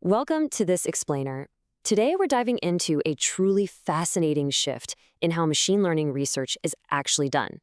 Welcome to this explainer. Today we're diving into a truly fascinating shift in how machine learning research is actually done.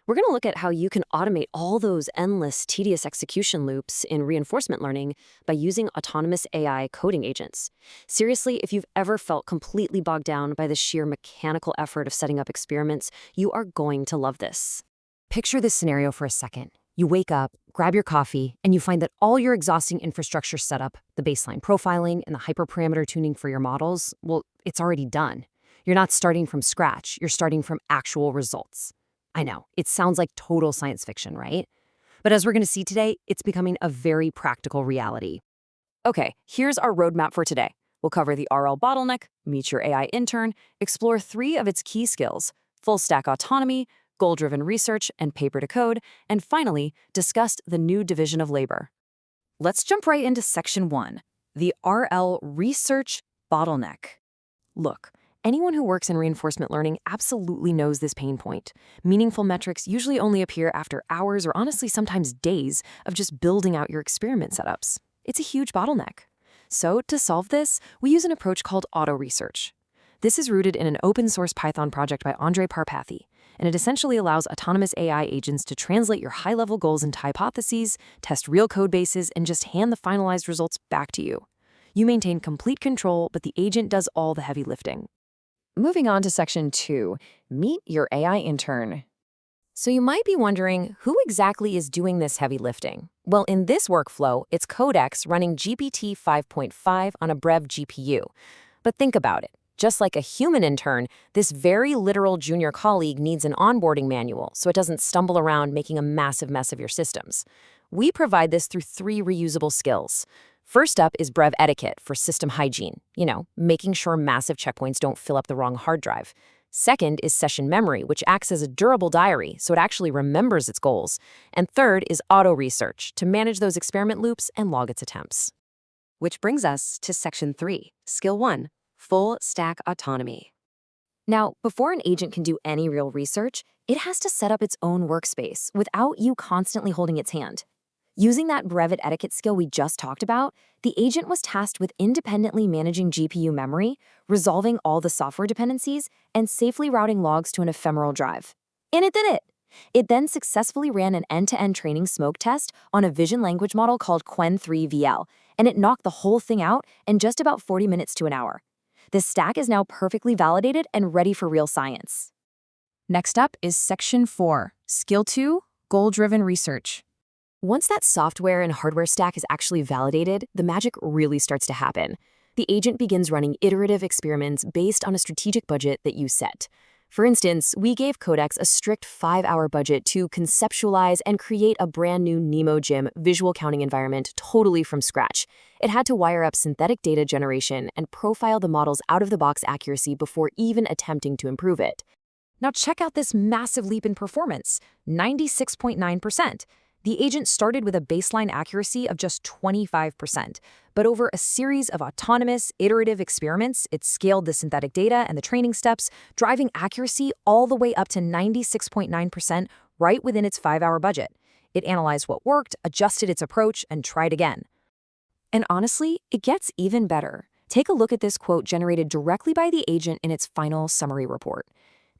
We're going to look at how you can automate all those endless, tedious execution loops in reinforcement learning by using autonomous AI coding agents. Seriously, if you've ever felt completely bogged down by the sheer mechanical effort of setting up experiments, you are going to love this. Picture this scenario for a second. You wake up, grab your coffee, and you find that all your exhausting infrastructure setup, the baseline profiling and the hyperparameter tuning for your models, well, it's already done. You're not starting from scratch, you're starting from actual results. I know, it sounds like total science fiction, right? But as we're going to see today, it's becoming a very practical reality. Okay, here's our roadmap for today. We'll cover the RL bottleneck, meet your AI intern, explore 3 of its key skills: full stack autonomy, goal-driven research, and paper to code, and finally, discussed the new division of labor. Let's jump right into section 1, the RL research bottleneck. Look, anyone who works in reinforcement learning absolutely knows this pain point. Meaningful metrics usually only appear after hours or honestly sometimes days of just building out your experiment setups. It's a huge bottleneck. So to solve this, we use an approach called auto-research. This is rooted in an open-source Python project by Andrej Karpathy, and it essentially allows autonomous AI agents to translate your high-level goals into hypotheses, test real code bases, and just hand the finalized results back to you. You maintain complete control, but the agent does all the heavy lifting. Moving on to section 2, meet your AI intern. So you might be wondering, who exactly is doing this heavy lifting? Well, in this workflow, it's Codex running GPT 5.5 on a Brev GPU. But think about it. Just like a human intern, this very literal junior colleague needs an onboarding manual so it doesn't stumble around making a massive mess of your systems. We provide this through 3 reusable skills. First up is Brev etiquette for system hygiene, making sure massive checkpoints don't fill up the wrong hard drive. Second is session memory, which acts as a durable diary so it actually remembers its goals. And third is auto-research to manage those experiment loops and log its attempts. Which brings us to section 3, skill 1. Full stack autonomy. Now, before an agent can do any real research, it has to set up its own workspace without you constantly holding its hand. Using that brevet etiquette skill we just talked about, the agent was tasked with independently managing GPU memory, resolving all the software dependencies, and safely routing logs to an ephemeral drive. And it did it! It then successfully ran an end-to-end training smoke test on a vision language model called Qwen3VL, and it knocked the whole thing out in just about 40 minutes to an hour. This stack is now perfectly validated and ready for real science. Next up is section 4, skill 2, goal-driven research. Once that software and hardware stack is actually validated, the magic really starts to happen. The agent begins running iterative experiments based on a strategic budget that you set. For instance, we gave Codex a strict 5-hour budget to conceptualize and create a brand new NeMo Gym visual counting environment totally from scratch. It had to wire up synthetic data generation and profile the model's out-of-the-box accuracy before even attempting to improve it. Now check out this massive leap in performance, 96.9%. The agent started with a baseline accuracy of just 25%, but over a series of autonomous, iterative experiments, it scaled the synthetic data and the training steps, driving accuracy all the way up to 96.9% right within its 5-hour budget. It analyzed what worked, adjusted its approach, and tried again. And honestly, it gets even better. Take a look at this quote generated directly by the agent in its final summary report.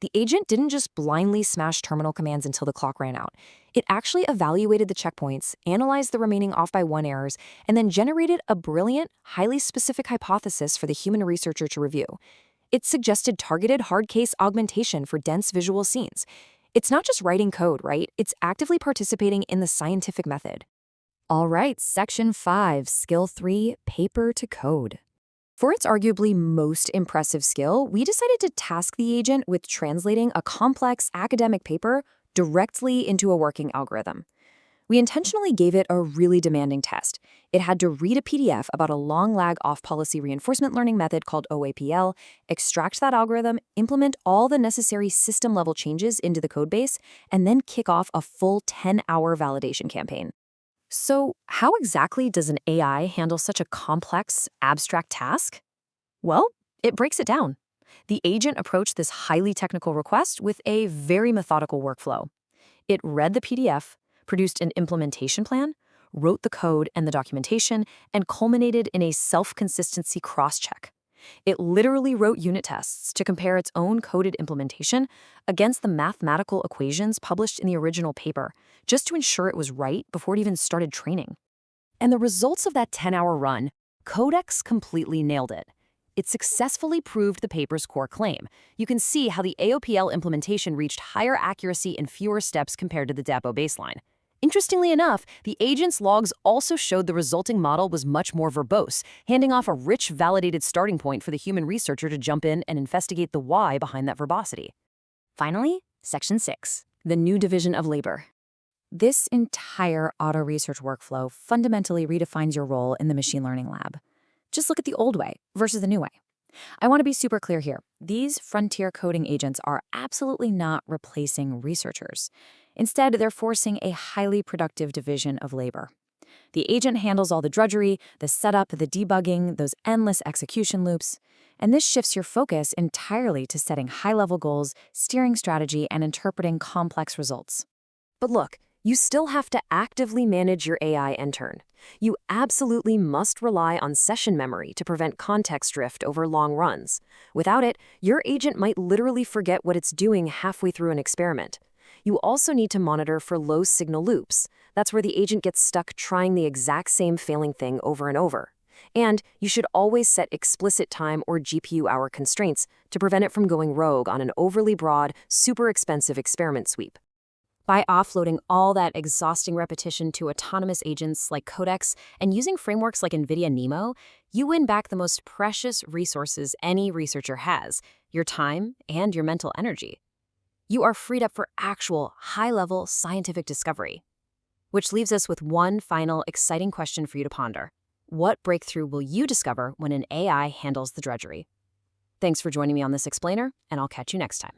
The agent didn't just blindly smash terminal commands until the clock ran out. It actually evaluated the checkpoints, analyzed the remaining off-by-1 errors, and then generated a brilliant, highly specific hypothesis for the human researcher to review. It suggested targeted hard case augmentation for dense visual scenes. It's not just writing code, right? It's actively participating in the scientific method. All right, section 5, skill 3, paper to code. For its arguably most impressive skill, we decided to task the agent with translating a complex academic paper directly into a working algorithm. We intentionally gave it a really demanding test. It had to read a PDF about a long-lag off-policy reinforcement learning method called OAPL, extract that algorithm, implement all the necessary system-level changes into the codebase, and then kick off a full 10-hour validation campaign. So how exactly does an AI handle such a complex, abstract task? Well, it breaks it down. The agent approached this highly technical request with a very methodical workflow. It read the PDF, produced an implementation plan, wrote the code and the documentation, and culminated in a self-consistency cross-check. It literally wrote unit tests to compare its own coded implementation against the mathematical equations published in the original paper, just to ensure it was right before it even started training. And the results of that 10-hour run, Codex completely nailed it. It successfully proved the paper's core claim. You can see how the AOPL implementation reached higher accuracy in fewer steps compared to the DAPO baseline. Interestingly enough, the agent's logs also showed the resulting model was much more verbose, handing off a rich, validated starting point for the human researcher to jump in and investigate the why behind that verbosity. Finally, Section 6, the new division of labor. This entire auto-research workflow fundamentally redefines your role in the machine learning lab. Just look at the old way versus the new way. I want to be super clear here. These frontier coding agents are absolutely not replacing researchers. Instead, they're forcing a highly productive division of labor. The agent handles all the drudgery, the setup, the debugging, those endless execution loops. And this shifts your focus entirely to setting high-level goals, steering strategy, and interpreting complex results. But look, you still have to actively manage your AI intern. You absolutely must rely on session memory to prevent context drift over long runs. Without it, your agent might literally forget what it's doing halfway through an experiment. You also need to monitor for low signal loops. That's where the agent gets stuck trying the exact same failing thing over and over. And you should always set explicit time or GPU hour constraints to prevent it from going rogue on an overly broad, super expensive experiment sweep. By offloading all that exhausting repetition to autonomous agents like Codex and using frameworks like NVIDIA NeMo, you win back the most precious resources any researcher has, your time and your mental energy. You are freed up for actual, high-level scientific discovery. Which leaves us with one final exciting question for you to ponder. What breakthrough will you discover when an AI handles the drudgery? Thanks for joining me on this explainer, and I'll catch you next time.